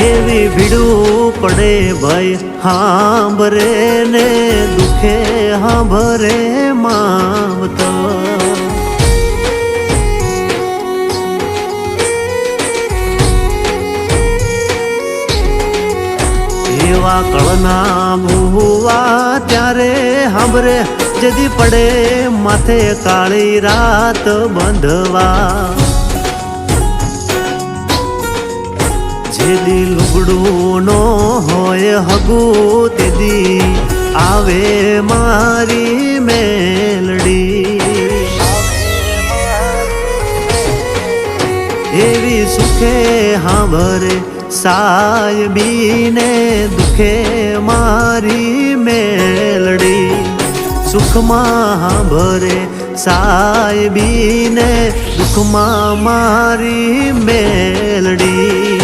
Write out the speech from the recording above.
એવી ભીડું પડે ભાઈ હાંભરે ને દુખે હાંભરે માવતો એવા કળના ભૂવા ત્યારે હાંભરે જદી પડે માથે કાળી રાત બંધવા જેદી લુગડું નો હોય હગું તેદી આવે મારી મેલડી એવી સુખે હાંભરે સાયબીને દુખે મારી મેલડી સુખમાં હાંભરે સાયબીને દુખમાં મારી મેલડી